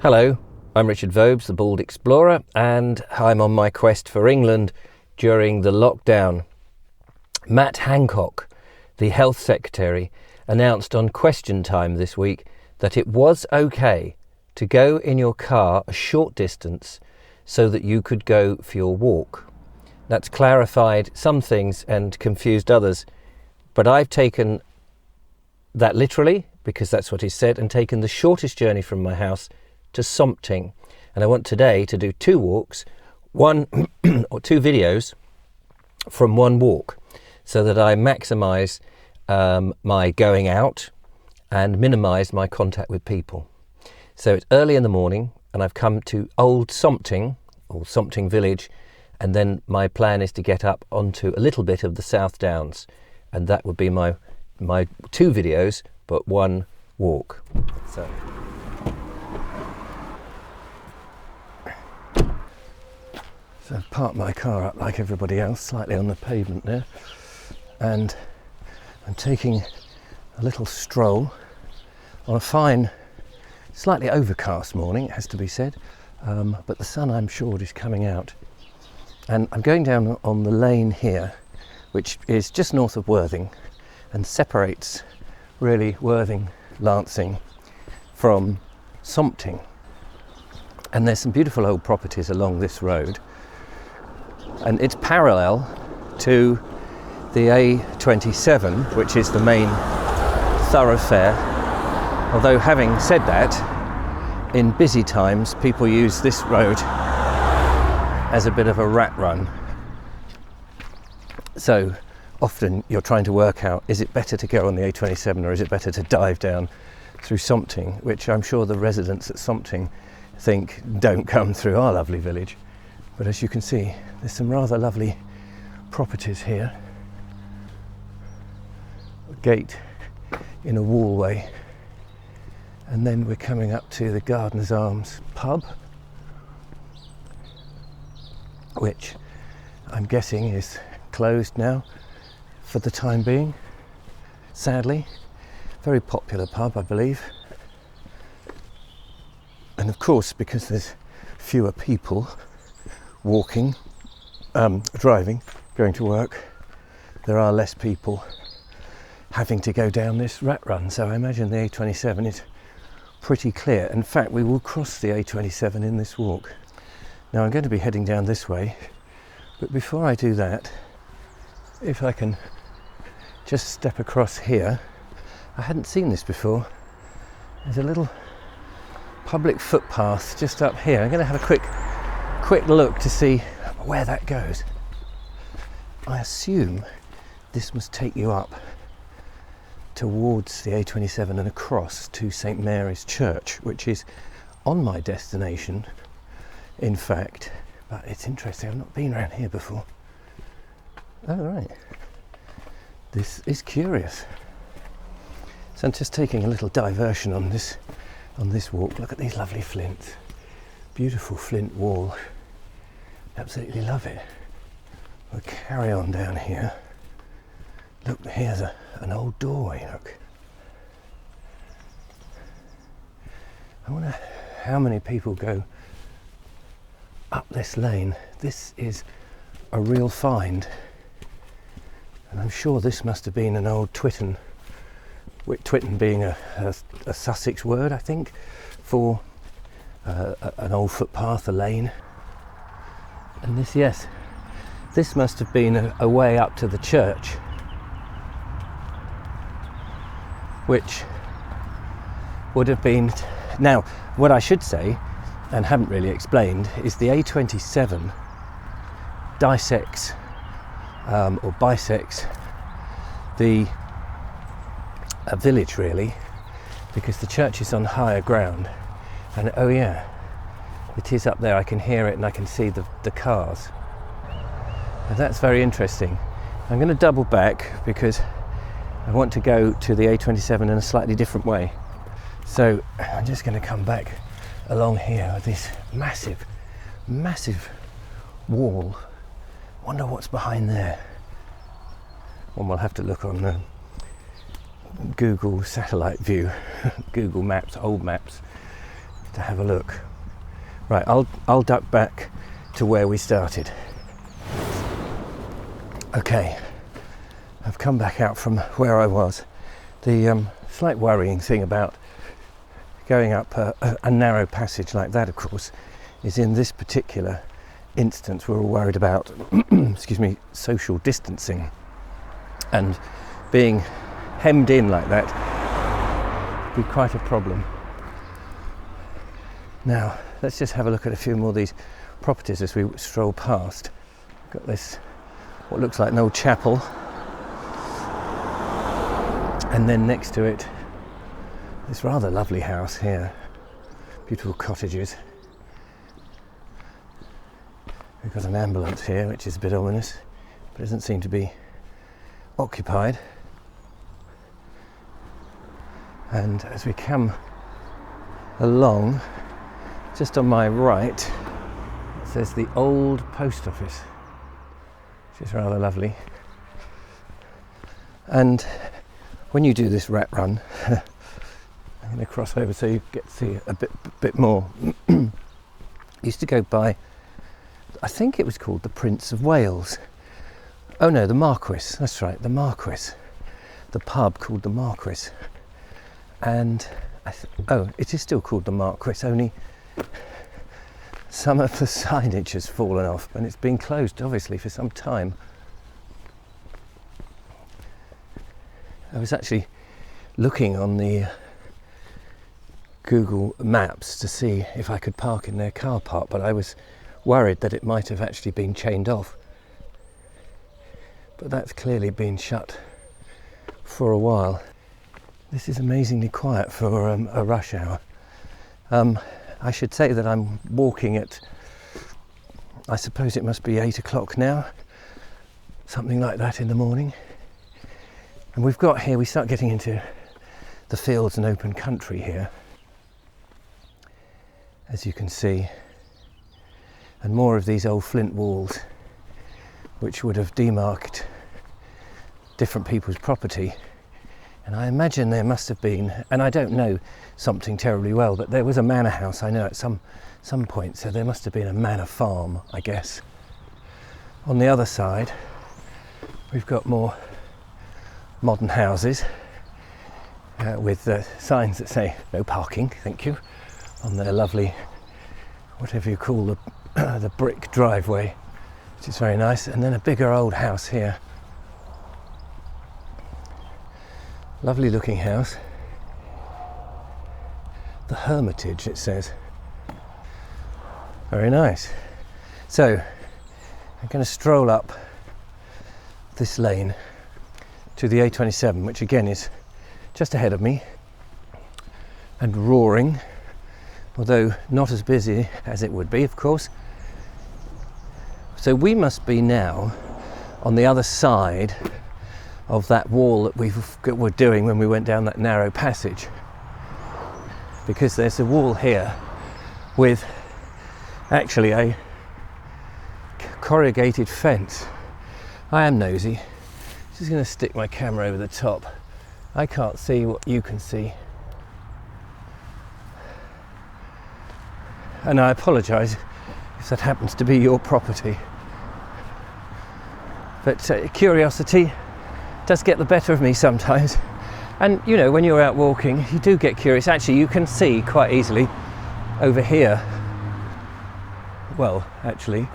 Hello, I'm Richard Vobes, the Bald Explorer, and I'm on my quest for England during the lockdown. Matt Hancock, the Health Secretary, announced on Question Time this week that it was okay to go in your car a short distance so that you could go for your walk. That's clarified some things and confused others, but I've taken that literally, because that's what he said, and taken the shortest journey from my house to Sompting. And I want today to do two walks, one or two videos from one walk, so that I maximise my going out and minimise my contact with people. So it's early in the morning and I've come to Old Sompting, or Sompting village, and then my plan is to get up onto a little bit of the South Downs, and that would be my two videos but one walk. So I've parked my car up like everybody else, slightly on the pavement there, and I'm taking a little stroll on a fine, slightly overcast morning, it has to be said, but the sun, I'm sure, is coming out. And I'm going down on the lane here, which is just north of Worthing and separates really Worthing, Lancing from Sompting. And there's some beautiful old properties along this road, and it's parallel to the A27, which is the main thoroughfare. Although, having said that, in busy times people use this road as a bit of a rat run. So often you're trying to work out, is it better to go on the A27 or is it better to dive down through Sompting, which I'm sure the residents at Sompting think don't come through our lovely village. But as you can see, there's some rather lovely properties here. A gate in a wallway, and then we're coming up to the Gardener's Arms pub, which I'm guessing is closed now for the time being, sadly. Very popular pub, I believe. And of course, because there's fewer people walking, driving, going to work, there are less people having to go down this rat run. So I imagine the A27 is pretty clear. In fact, we will cross the A27 in this walk. Now I'm going to be heading down this way, but before I do that, if I can just step across here, I hadn't seen this before. There's a little public footpath just up here. I'm going to have a quick look to see where that goes. I assume this must take you up towards the A27 and across to St Mary's Church, which is on my destination, in fact. But it's interesting, I've not been around here before. Oh right, this is curious. So I'm just taking a little diversion on this walk. Look at these lovely flints, beautiful flint wall. Absolutely love it. We'll carry on down here. Look, here's an old doorway, look. I wonder how many people go up this lane. This is a real find. And I'm sure this must have been an old Twitten. Twitten being a Sussex word, I think, for an old footpath, a lane. And this, yes, this must have been a way up to the church, which would have been... Now, what I should say, and haven't really explained, is the A27 dissects or bisects the village, really, because the church is on higher ground. And oh yeah, it is up there. I can hear it and I can see the cars. And that's very interesting. I'm going to double back because I want to go to the A27 in a slightly different way. So I'm just going to come back along here with this massive wall. Wonder what's behind there. One will have to look on the Google satellite view, Google Maps, old maps, to have a look. Right, I'll duck back to where we started. Okay, I've come back out from where I was. The slight worrying thing about going up a narrow passage like that, of course, is in this particular instance we're all worried about excuse me, social distancing, and being hemmed in like that would be quite a problem. Now let's just have a look at a few more of these properties as we stroll past. Got this, what looks like an old chapel, and then next to it this rather lovely house here, beautiful cottages. We've got an ambulance here, which is a bit ominous, but doesn't seem to be occupied. And as we come along, just on my right, it says the old post office, which is rather lovely. And when you do this rat run, I'm going to cross over so you get to see a bit more. Used to go by, I think it was called the Prince of Wales. Oh no, the Marquis, that's right, the Marquis. The pub called the Marquis. And, it is still called the Marquis, only some of the signage has fallen off and it's been closed obviously for some time. I was actually looking on the Google Maps to see if I could park in their car park, but I was worried that it might have actually been chained off. But that's clearly been shut for a while. This is amazingly quiet for a rush hour. I should say that I'm walking at, I suppose it must be 8 o'clock now, something like that in the morning. And we've got here, we start getting into the fields and open country here, as you can see, and more of these old flint walls which would have demarked different people's property. And I imagine there must have been, and I don't know Sompting terribly well, but there was a manor house I know at some point, so there must have been a manor farm, I guess. On the other side we've got more modern houses with signs that say no parking, thank you, on their lovely, whatever you call the brick driveway, which is very nice. And then a bigger old house here, lovely looking house, the Hermitage it says, very nice. So I'm going to stroll up this lane to the A27, which again is just ahead of me and roaring, although not as busy as it would be, of course. So we must be now on the other side of that wall that we were doing when we went down that narrow passage, because there's a wall here with actually a corrugated fence. I am nosy. Just going to stick my camera over the top. I can't see what you can see. And I apologise if that happens to be your property. But curiosity does get the better of me sometimes. And you know, when you're out walking, you do get curious. Actually, you can see quite easily over here. Well, actually,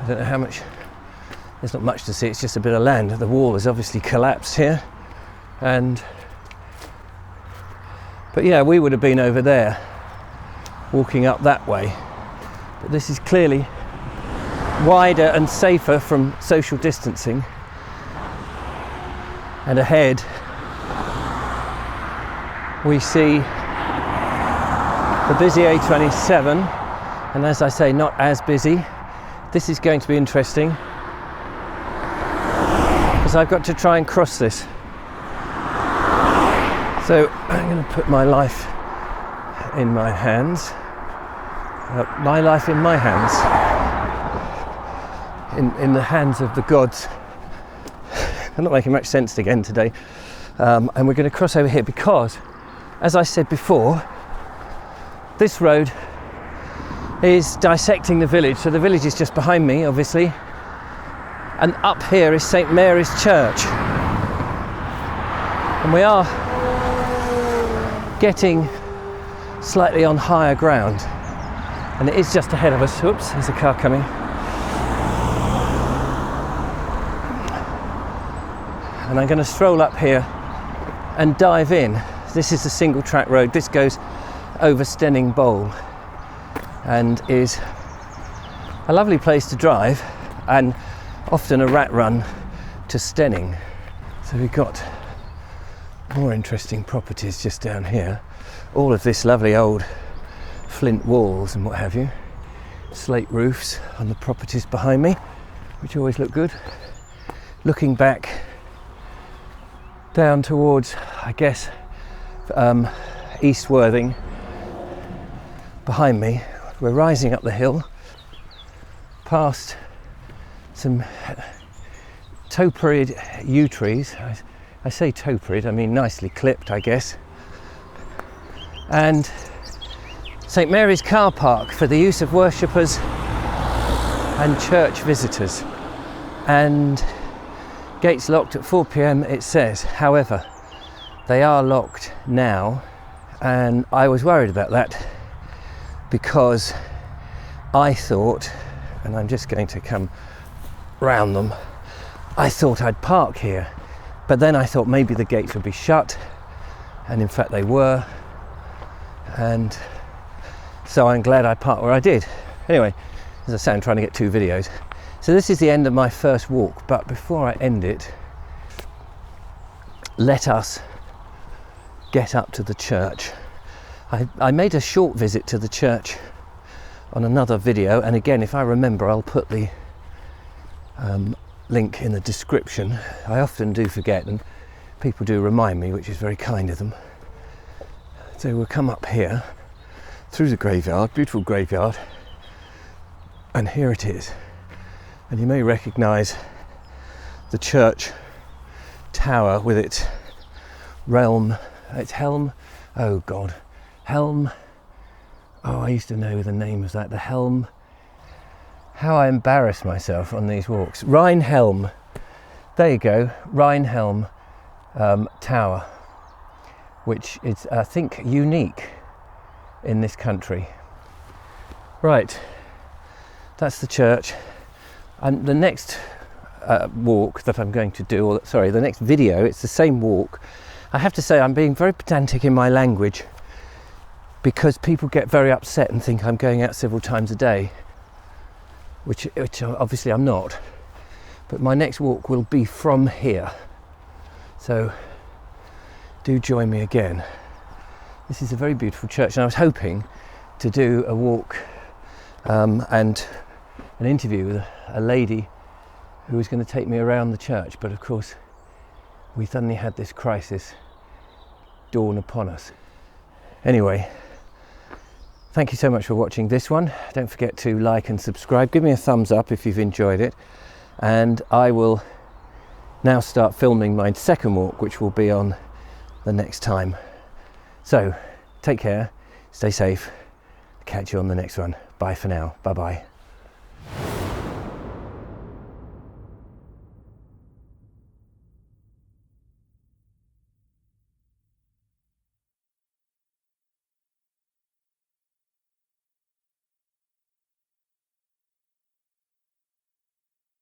I don't know how much. There's not much to see, it's just a bit of land. The wall has obviously collapsed here. But yeah, we would have been over there, walking up that way. But this is clearly wider and safer from social distancing. And ahead, we see the busy A27. And as I say, not as busy. This is going to be interesting, I've got to try and cross this. So I'm going to put my life in my hands. My life in my hands. In the hands of the gods. I'm not making much sense again today. And we're going to cross over here because, as I said before, This road is dissecting the village. So the village is just behind me, obviously. And up here is St Mary's Church. And we are getting slightly on higher ground. And it is just ahead of us. Oops, there's a car coming. And I'm going to stroll up here and dive in. This is a single track road. This goes over Stenning Bowl and is a lovely place to drive, and often a rat run to Stenning. So we've got more interesting properties just down here. All of this lovely old flint walls and what have you. Slate roofs on the properties behind me, which always look good. Looking back down towards, I guess, East Worthing behind me. We're rising up the hill past some topiary yew trees. I say topiary, I mean nicely clipped, I guess. And St Mary's car park for the use of worshippers and church visitors. And gates locked at 4 p.m. it says. However, they are locked now, and I was worried about that because I thought, and I'm just going to come round them, I thought I'd park here, but then I thought maybe the gates would be shut, and in fact they were, and so I'm glad I parked where I did. Anyway, as I say, I'm trying to get 2 videos. So this is the end of my first walk, but before I end it, let us get up to the church. I made a short visit to the church on another video, and again, if I remember, I'll put the link in the description. I often do forget, and people do remind me, which is very kind of them. So we'll come up here through the graveyard, beautiful graveyard, and here it is. And you may recognise the church tower with its helm. Oh, I used to know the name of that. The helm. How I embarrass myself on these walks. Rheinhelm. There you go. Rheinhelm Tower, which is, I think, unique in this country. Right. That's the church. And the next walk that I'm going to do, or sorry, the next video, it's the same walk. I have to say I'm being very pedantic in my language because people get very upset and think I'm going out several times a day, which obviously I'm not. But my next walk will be from here. So do join me again. This is a very beautiful church, and I was hoping to do a walk and an interview with a lady who was going to take me around the church, but of course we suddenly had this crisis dawn upon us. Anyway, thank you so much for watching this one. Don't forget to like and subscribe. Give me a thumbs up if you've enjoyed it, and I will now start filming my second walk, which will be on the next time. So take care, stay safe, catch you on the next one. Bye for now. Bye bye.